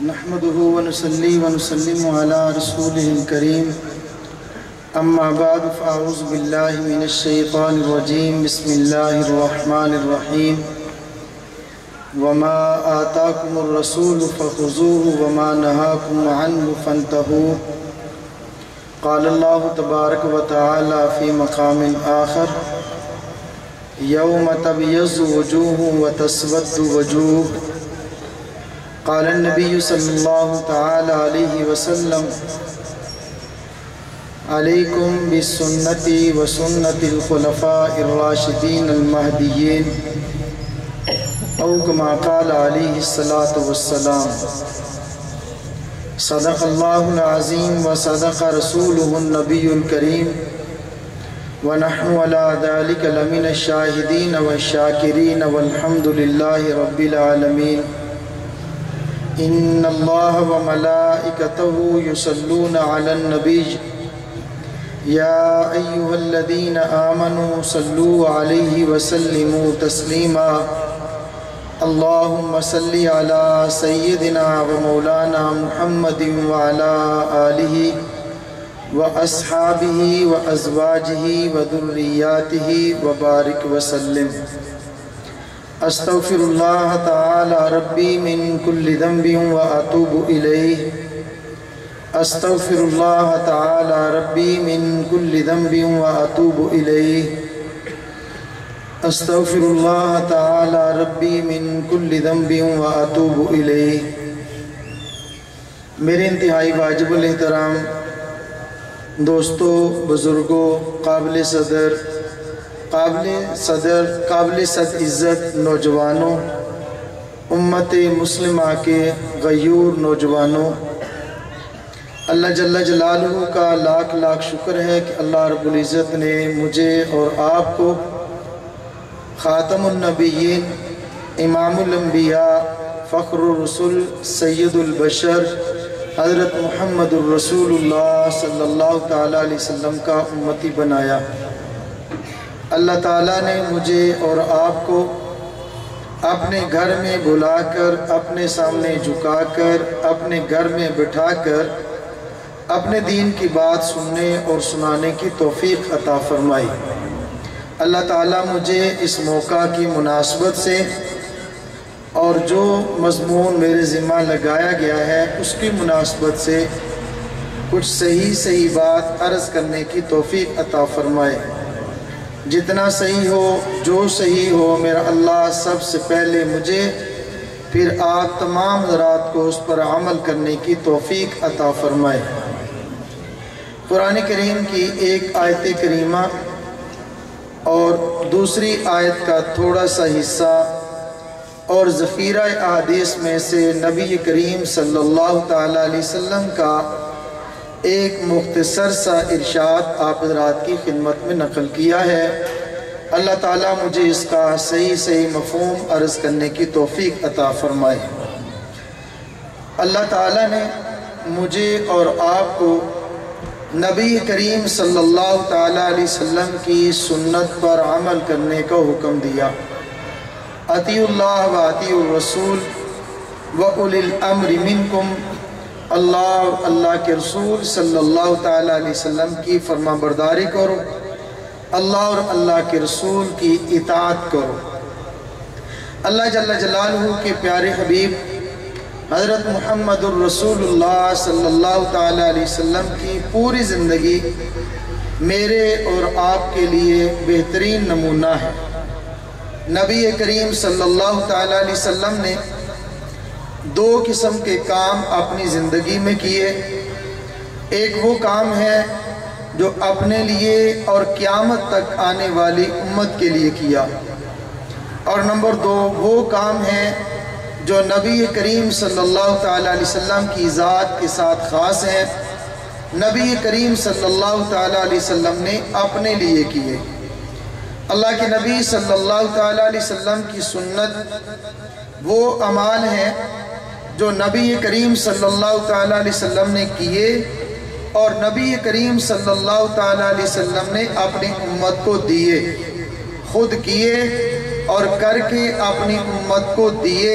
نحمده ونصلي ونسلم على رسوله الكريم أما بعد فأعوذ بالله من الشيطان الرجيم بسم الله الرحمن الرحيم وما آتاكم الرسول فخذوه وما نهاكم عنه فانتهوا قال الله تبارك وتعالى في مقام آخر يوم تبيض وجوه وتسود وجوه قال النبي صلى الله تعالى عليه وسلم عليكم بسنتي وسنة الخلفاء الراشدين المهديين أو كما قال عليه الصلاة والسلام صدق الله العظيم وصدق رسوله النبي الكريم ونحن على ذلك لمن الشاهدين والشاكرين والحمد لله رب العالمين إن الله وملائكته يصلون على النبي يا أيها الذين آمنوا صلوا عليه وسلموا تسليما اللهم صل على سيدنا ومولانا محمد وعلى آله وأصحابه وأزواجه وذرياته وبارك وسلم أستغفر الله تعالى ربي من كل ذنب وأتوب إليه أستغفر الله تعالى ربي من كل ذنب وأتوب إليه أستغفر الله تعالى ربي من كل ذنب وأتوب إليه میرے انتہائی واجب الاحترام دوستو، بزرگوں، قابل صد عزت نوجوانوں، امت مسلمہ کے غیور نوجوانوں، اللہ جل جلالہ کا لاکھ لاکھ شکر ہے کہ اللہ رب العزت نے مجھے اور آپ کو خاتم النبیین، امام الانبیاء، فخر الرسل، سید البشر حضرت محمد الرسول اللہ صلی اللہ تعالیٰ علیہ وسلم کا امتی بنایا۔ اللہ تعالیٰ نے مجھے اور آپ کو اپنے گھر میں بلا کر، اپنے سامنے جھکا کر، اپنے گھر میں بٹھا کر اپنے دین کی بات سننے اور سنانے کی توفیق عطا فرمائی۔ اللہ تعالیٰ مجھے اس موقع کی مناسبت سے اور جو مضمون میرے ذمہ لگایا گیا ہے اس کی مناسبت سے کچھ صحیح بات عرض کرنے کی توفیق عطا فرمائے۔ جتنا صحیح ہو، جو صحیح ہو، میرا اللہ سب سے پہلے مجھے پھر آپ تمام حضرات کو اس پر عمل کرنے کی توفیق عطا فرمائے۔ قرآن کریم کی ایک آیت کریمہ اور دوسری آیت کا تھوڑا سا حصہ اور ذخیرہ احادیث میں سے نبی کریم صلی اللہ تعالیٰ علیہ وسلم کا ایک مختصر سا ارشاد آپ حضرات کی خدمت میں نقل کیا ہے۔ اللہ تعالیٰ مجھے اس کا صحیح مفہوم عرض کرنے کی توفیق عطا فرمائے۔ اللہ تعالیٰ نے مجھے اور آپ کو نبی کریم صلی اللہ تعالیٰ علیہ وسلم کی سنت پر عمل کرنے کا حکم دیا۔ اطیعوا اللہ و اطیعوا الرسول و اولی الامر منکم، اللہ اور اللہ کے رسول صلی اللہ تعالیٰ علیہ وسلم کی فرما برداری کرو، اللہ اور اللہ کے رسول کی اطاعت کرو۔ اللہ جل جلالہ کے پیارے حبیب حضرت محمد الرسول اللہ صلی اللہ تعالیٰ علیہ وسلم کی پوری زندگی میرے اور آپ کے لیے بہترین نمونہ ہے۔ نبی کریم صلی اللہ تعالیٰ علیہ وسلم نے دو قسم کے کام اپنی زندگی میں کیے۔ ایک وہ کام ہے جو اپنے لیے اور قیامت تک آنے والی امت کے لیے کیا، اور نمبر دو وہ کام ہے جو نبی کریم صلی اللہ تعالیٰ علیہ وسلم کی ذات کے ساتھ خاص ہے، نبی کریم صلی اللہ تعالیٰ علیہ وسلم نے اپنے لیے کیے۔ اللہ کے نبی صلی اللہ تعالیٰ علیہ وسلم کی سنت وہ اعمال ہیں جو نبی کریم صلی اللہ تعالیٰ علیہ وسلم نے کیے اور نبی کریم صلی اللہ تعالیٰ علیہ وسلم نے اپنی امت کو دیے، خود کیے اور کر کے اپنی امت کو دیے،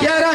11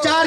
4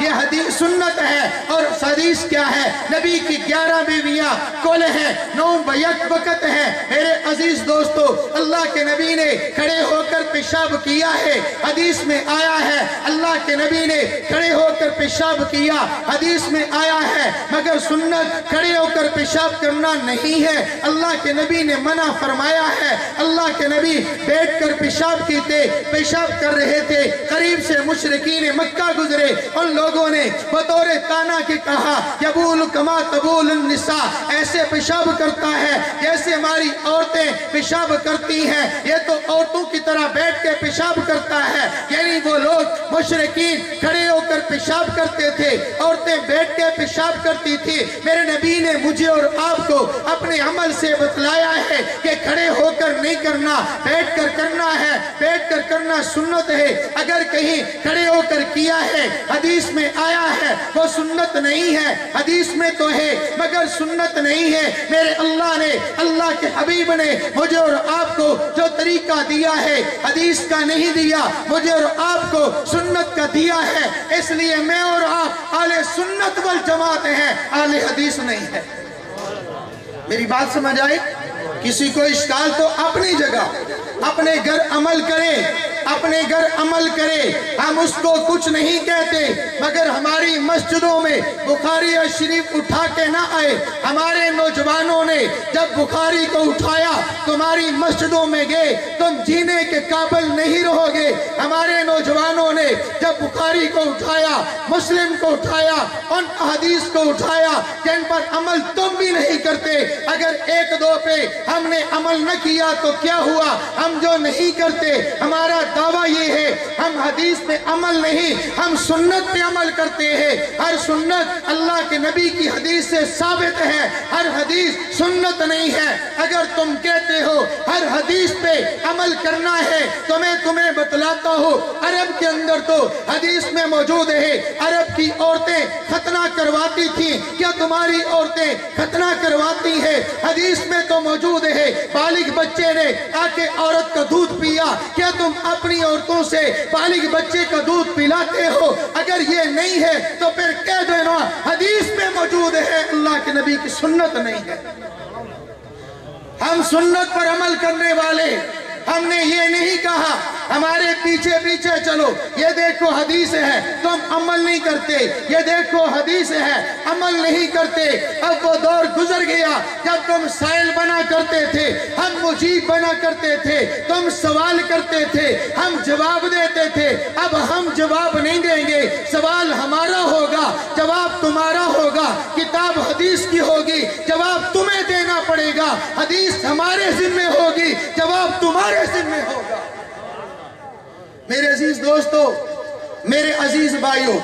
یہ حدیث سنت ہے۔ اور حدیث کیا ہے؟ نبی کی 11 بیویاں کل ہیں، 9 بیک وقت ہیں۔ میرے عزیز دوستو، اللہ کے نبی نے کھڑے ہو کر پیشاب کیا ہے، حدیث میں آیا ہے۔ اللہ کے نبی نے کھڑے ہو کر پیشاب کیا، حدیث میں آیا ہے، مگر سنت کھڑے ہو کر پیشاب کرنا نہیں ہے، اللہ کے نبی نے منع فرمایا ہے۔ اللہ کے نبی بیٹھ کر پیشاب کر رہے تھے، قریب سے مشرکین مکہ گزرے، ان لوگوں نے بطور تانا کے کہا یبول کما تبول النساء، ایسے پیشاب کرتا ہے جیسے ہماری عورتیں پیشاب کرتی ہیں، یہ تو عورتوں کی طرح بیٹھ کے پیشاب کرتا ہے۔ یعنی وہ لوگ مشرکین کھڑے ہو کر پیشاب کرتے تھے، عورتیں بیٹھ کے پیشاب کرتی تھی۔ میرے نبی نے مجھے اور آپ کو اپنے عمل سے بتلایا ہے کہ کھڑے ہو کر نہیں کرنا، بیٹھ کر کرنا ہے، بیٹھ کر کرنا سنت ہے۔ اگر کہیں کھڑے ہو کر کیا ہے، حدیث میں آیا ہے، وہ سنت نہیں ہے، حدیث میں تو ہے مگر سنت نہیں ہے۔ میرے اللہ نے، اللہ کے حبیب نے مجھے اور آپ کو جو طریقہ دیا ہے حدیث کا نہیں دیا، مجھے اور آپ کو سنت کا دیا ہے۔ اس لیے میں اور آپ اہل سنت والجماعت ہیں، اہل حدیث نہیں ہے۔ میری بات سمجھ آئی؟ کسی کو اشکال تو اپنی جگہ، اپنے گھر عمل کرے، اپنے گھر عمل کرے، ہم اس کو کچھ نہیں کہتے، مگر ہماری مسجدوں میں بخاری شریف اٹھا کے نہ آئے۔ ہمارے نوجوانوں نے جب بخاری کو اٹھایا تمہاری مسجدوں میں گئے، تم جینے کے قابل نہیں رہو گے۔ ہمارے نوجوانوں نے جب بخاری کو اٹھایا، مسلم کو اٹھایا، ان حدیث کو اٹھایا جن پر عمل تم بھی نہیں کرتے۔ اگر ایک دو پہ ہم نے عمل نہ کیا تو کیا ہوا؟ ہم جو نہیں کرتے، ہمارا دعویٰ یہ ہے ہم حدیث پہ عمل نہیں، ہم سنت پہ عمل کرتے ہیں۔ ہر سنت اللہ کے نبی کی حدیث سے ثابت ہے، ہر حدیث سنت نہیں ہے۔ اگر تم کہتے ہو ہر حدیث پہ عمل کرنا ہے تو میں تمہیں بتلاتا ہوں، عرب کے اندر تو حدیث میں موجود ہے عرب کی عورتیں ختنہ کرواتی تھیں۔ کیا تمہاری عورتیں ختنہ کرواتی ہیں؟ حدیث میں تو موجود ہے بالغ بچے نے آ کے عورت کا دودھ پیا، کیا تم اپنی عورتوں سے بالغ بچے کا دودھ پلاتے ہو؟ اگر یہ نہیں ہے تو پھر کہہ دینا حدیث میں موجود ہے، اللہ کے نبی کی سنت نہیں ہے۔ ہم سنت پر عمل کرنے والے، ہم نے یہ نہیں کہا ہمارے پیچھے پیچھے چلو، یہ دیکھو حدیث ہے تم عمل نہیں کرتے، یہ دیکھو حدیث ہے عمل نہیں کرتے۔ اب وہ دور گزر گیا جب تم سائل بنا کرتے تھے، ہم مجیب بنا کرتے تھے، تم سوال کرتے تھے، ہم جواب دیتے تھے۔ اب ہم جواب نہیں دیں گے، سوال ہمارا ہوگا، جواب تمہارا ہوگا۔ کتاب حدیث کی ہوگی، جواب تمہیں دینا پڑے گا۔ حدیث ہمارے ذمہ ہوگی، جواب تمہارے ذمہ ہوگا۔ میرے عزیز دوستو، میرے عزیز بھائیوں،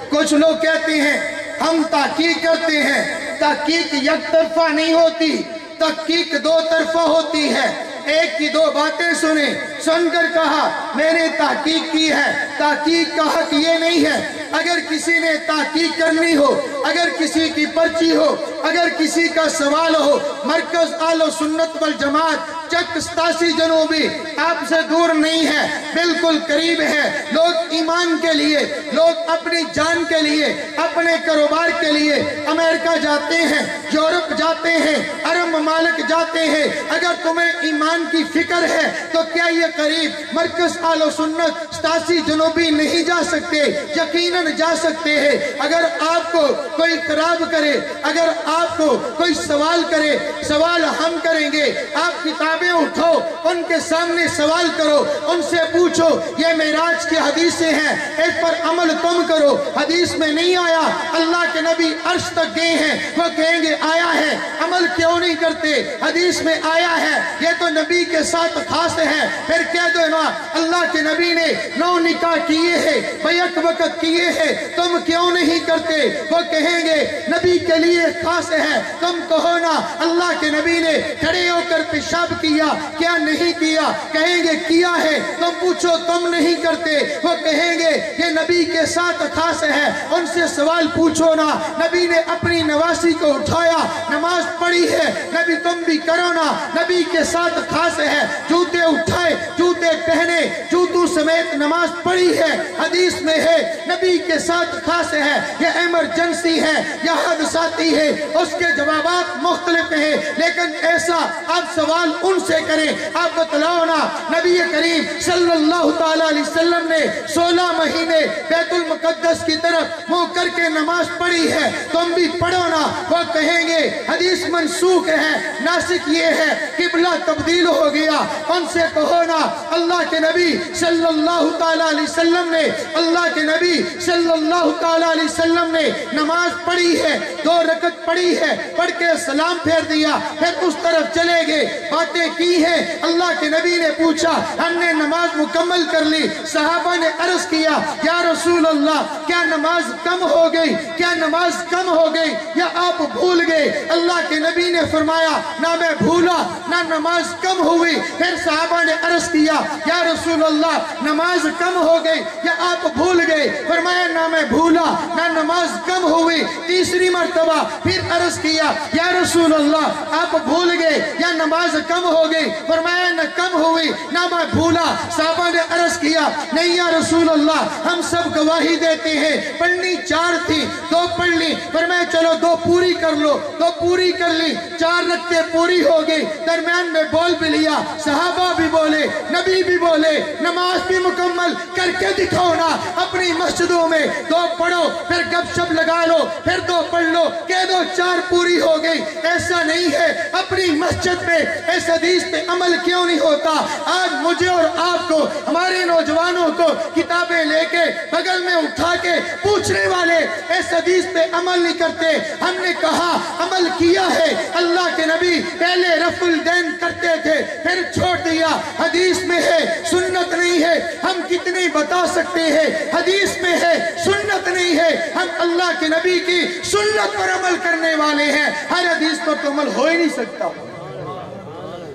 کچھ لوگ کہتے ہیں ہم تحقیق کرتے ہیں، تحقیق یک طرفہ نہیں ہوتی، تحقیق دو طرفہ ہوتی ہے۔ ایک کی دو باتیں سنیں، سن کر کہا میں نے تحقیق کی ہے۔ تحقیق کا حق یہ نہیں ہے، اگر کسی نے تحقیق کرنی ہو، اگر کسی کی پرچی ہو، اگر کسی کا سوال ہو، مرکز اہل سنت والجماعت چک 87 جنوبی آپ سے دور نہیں ہے، بالکل قریب ہے۔ لوگ ایمان کے لیے، لوگ اپنی جان کے لیے، اپنے کاروبار کے لیے امریکہ جاتے ہیں، یورپ جاتے ہیں، عرب ممالک جاتے ہیں۔ اگر تمہیں ایمان کی فکر ہے تو کیا یہ قریب مرکز اہل سنت 87 جنوبی نہیں جا سکتے؟ یقیناً جا سکتے ہیں۔ اگر آپ کو کوئی خراب کرے، اگر آپ کو کوئی سوال کرے، سوال ہم کریں گے۔ آپ کتابیں اٹھو، ان کے سامنے سوال کرو، ان سے پوچھو یہ معراج کی حدیثیں ہیں، اس پر عمل تم کرو۔ حدیث میں نہیں آیا، اللہ کے نبی عرش تک گئے ہیں، وہ کہیں گے آیا ہے، عمل کیوں نہیں کرتے؟ حدیث میں آیا ہے، یہ تو نبی کے ساتھ خاص ہے۔ پھر کہہ دو نا اللہ کے نبی نے 9 نکاح کیے ہیں، بیک وقت کیے ہیں، تم کیوں نہیں کرتے؟ وہ کہیں گے نبی کے لیے خاص ہے۔ تم کہو نا اللہ کے نبی نے کھڑے ہو کر پیشاب کیا کیا کیا نہیں کیا؟ کہیں گے کیا ہے، تم پوچھو تم نہیں کرتے۔ وہ کہیں گے یہ نبی کے ساتھ خاص ہے، ان سے سوال پوچھو نا۔ نبی نے اپنی نواسی کو اٹھایا، نماز پڑھی ہے، نبی تم بھی کرو نا، نبی کے ساتھ خاص ہے۔ جوتے اٹھائے، جوتے پہنے، جوتوں سمیت نماز پڑھی ہے، حدیث میں ہے نبی کے ساتھ خاص ہے۔ یہ ایمرجنسی ہے یا حادثاتی ہے، اس کے جوابات مختلف ہیں، لیکن ایسا آپ سوال ان سے کریں، آپ بتلاؤ نا نبی کریم صلی اللہ تعالیٰ علیہ وسلم نے 16 مہینے بیت المقدس کی طرف منہ کر کے نماز پڑھی ہے، تم بھی پڑھو نا۔ وہ کہیں گے حدیث منسوخ ہے، ناسخ یہ ہے قبلہ تبدیل ہو گیا۔ ان سے کہو نا اللہ کے نبی صلی اللہ تعالیٰ علیہ وسلم نے اللہ کے نبی صلی اللہ تعالیٰ علیہ وسلم نے نماز پڑھی ہے، 2 رکعت پڑھی ہے، پڑھ کے سلام پھیر دیا، پھر اس طرف چلے گئے، باتیں کی ہیں۔ اللہ کے نبی نے پوچھا، ہم نے نماز مکمل کر لی۔ صحابہ نے عرض کیا یا رسول اللہ کیا نماز کم ہو گئی؟ کیا نماز کم ہو گئی یا آپ بھول گئے؟ اللہ کے نبی نے فرمایا نہ میں بھولا نہ نماز کم ہوئی۔ پھر صحابہ نے عرض کیا یا رسول اللہ نماز کم ہو گئی یا آپ بھول گئے؟ فرمایا نہ میں بھولا نہ نماز کم ہوئی۔ تیسری مرتبہ پھر عرض کیا یا رسول اللہ آپ بھول گئے یا نماز کم ہو گئی؟ فرمایا نہ کم ہوئی نہ میں بھولا۔ صحابہ نے عرض کیا نہیں یا رسول اللہ ہم سب گواہی دیتے ہیں پڑھنی 4 تھی، 2 پڑھ لی۔ فرمایا چلو 2 پوری کر لو، 2 پوری کر لی، 4 رکعتیں پوری ہو گئی۔ درمیان میں بول بھی لیا، صحابہ بھی بولے، نبی بھی بولے، نماز بھی مکمل کر کے دکھاؤ نا۔ اپنی مسجدوں میں 2 پڑھو، پھر گپ شپ لگا لو، پھر 2 پڑھ لو، کہہ دو 4 پوری ہو گئی۔ ایسا نہیں ہے۔ اپنی مسجد میں اس حدیث پہ عمل کیوں نہیں ہوتا؟ آج مجھے اور آپ کو، ہمارے نوجوانوں کو کتابیں لے کے بغل میں اٹھا کے پوچھنے والے اس حدیث پہ عمل نہیں کرتے۔ ہم نے کہا عمل کیا ہے، اللہ کے نبی پہلے رفع الدین کرتے تھے پھر چھوڑ دیا، حدیث میں ہے، سنت نہیں ہے۔ ہم کتنے بتا سکتے ہیں حدیث میں ہے، سنت نہیں ہے۔ ہم اللہ کے نبی کی سنت پر عمل کرنے والے ہیں، ہر حدیث پر تو عمل ہو ہی نہیں سکتا۔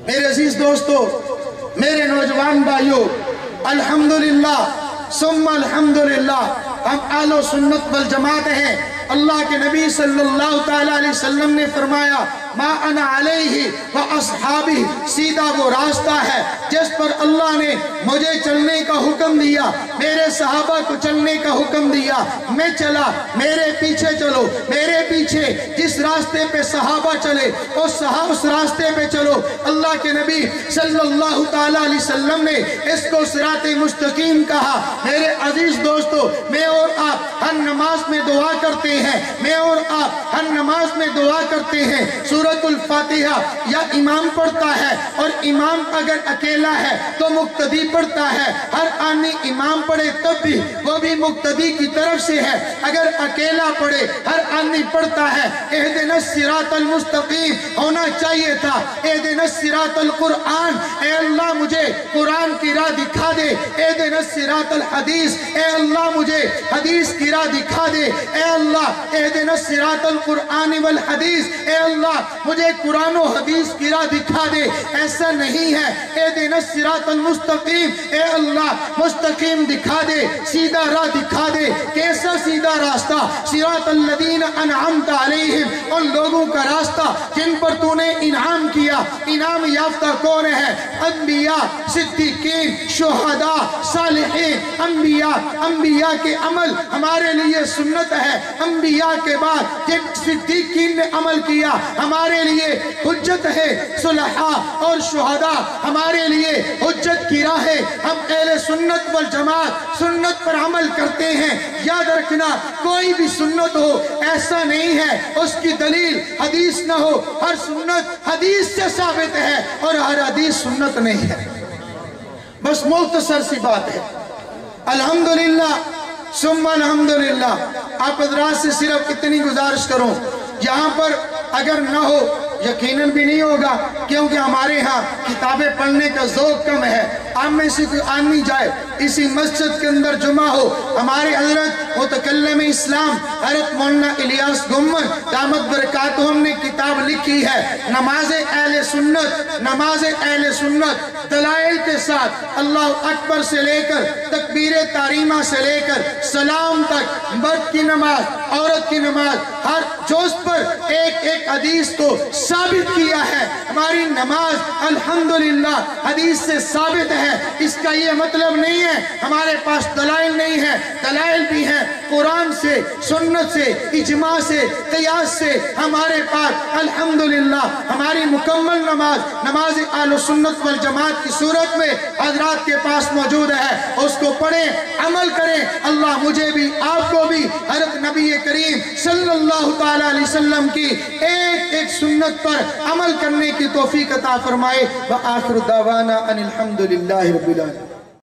میرے عزیز دوستو، میرے نوجوان بھائیو، الحمدللہ ثم الحمدللہ ہم اہل و سنت والجماعت ہیں۔ اللہ کے نبی صلی اللہ تعالیٰ علیہ وسلم نے فرمایا ما انا علیہ و اصحابی، سیدھا وہ راستہ ہے جس پر اللہ نے مجھے چلنے کا حکم دیا، میرے صحابہ کو چلنے کا حکم دیا، میں چلا، میرے پیچھے چلو، میرے پیچھے جس راستے پہ صحابہ چلے اس راستے پہ چلو۔ اللہ کے نبی صلی اللہ تعالیٰ علیہ وسلم نے اس کو صراط مستقیم کہا۔ میرے عزیز دوستو، میں اور آپ ہر نماز میں دعا کرتے ہیں، میں اور آپ ہر نماز میں دعا کرتے ہیں۔ سورۃ الفاتحہ یا امام پڑھتا ہے، اور امام اگر اکیلا ہے تو مقتدی پڑھتا ہے۔ ہر آدمی امام پڑھے تب بھی وہ بھی مقتدی کی طرف سے ہے، اگر اکیلا پڑھے ہر آدمی پڑھتا ہے۔ اہدنا الصراط المستقیم ہونا چاہیے تھا اہدنا الصراط القرآن، اے اللہ مجھے قرآن کی راہ دکھا دے۔ اہدنا الصراط الحدیث، اے اللہ مجھے حدیث کی راہ دکھا دے۔ اے اللہ اہدنا الصراط القرآن والحدیث، اے اللہ مجھے قرآن و حدیث کی راہ دکھا دے۔ ایسا نہیں ہے اہدنا الصراط المستقیم، اے اللہ مستقیم دکھا دے، سیدھا راہ دکھا دے۔ کیسا سیدھا راستہ؟ صراط الذین انعمت علیہم، ان لوگوں کا راستہ جن پر تو نے انعام کیا۔ انعام یافتہ کون ہے؟ انبیاء، صدیقین، شہداء، صالحین۔ انبیاء کے عمل ہمارے لیے سنت ہے، انبیاء کے بعد جن صدیقین نے عمل کیا ہمارے لیے حجت ہے، صلحاء اور شہداء ہمارے لیے حجت کی راہ ہے۔ ہم اہل سنت والجماعت سنت پر عمل کرتے ہیں۔ یاد رکھنا کوئی بھی سنت ہو ایسا نہیں ہے اس کی دلیل حدیث نہ ہو، ہر سنت حدیث سے ثابت ہے اور ہر حدیث سنت نہیں ہے۔ بس مختصر سی بات ہے۔ الحمدللہ ثم الحمدللہ۔ آپ حضرات سے صرف اتنی گزارش کروں، یہاں پر اگر نہ ہو یقیناً بھی نہیں ہوگا، کیونکہ ہمارے ہاں کتابیں پڑھنے کا ذوق کم ہے۔ آپ میں سے کوئی آدمی جائے اسی مسجد کے اندر جمعہ ہو، ہمارے حضرت متکلم اسلام حضرت مولانا الیاس گمن دامت برکاتہم نے کتاب لکھی ہے نماز اہل سنت، نماز اہل سنت دلائل کے ساتھ اللہ اکبر سے لے کر تکبیر تحریمہ سے لے کر سلام تک، مرد کی نماز عورت کی نماز، ہر جوز پر ایک ایک حدیث کو ثابت کیا ہے۔ ہماری نماز الحمدللہ حدیث سے ثابت ہے۔ اس کا یہ مطلب نہیں ہے ہمارے پاس دلائل نہیں ہے، دلائل بھی ہیں قرآن سے، سنت سے، اجماع سے، قیاس سے ہمارے پاس الحمدللہ ہماری مکمل نماز، نماز اہل سنت والجماعت کی صورت میں حضرات کے پاس موجود ہے۔ اس کو پڑھیں، عمل کریں۔ اللہ مجھے بھی آپ کو بھی حضرت نبی کریم صلی اللہ تعالیٰ علیہ وسلم کی ایک ایک سنت پر عمل کرنے کی توفیق عطا فرمائے۔ وآخر دعوانا ان الحمدللہ رب العالمین۔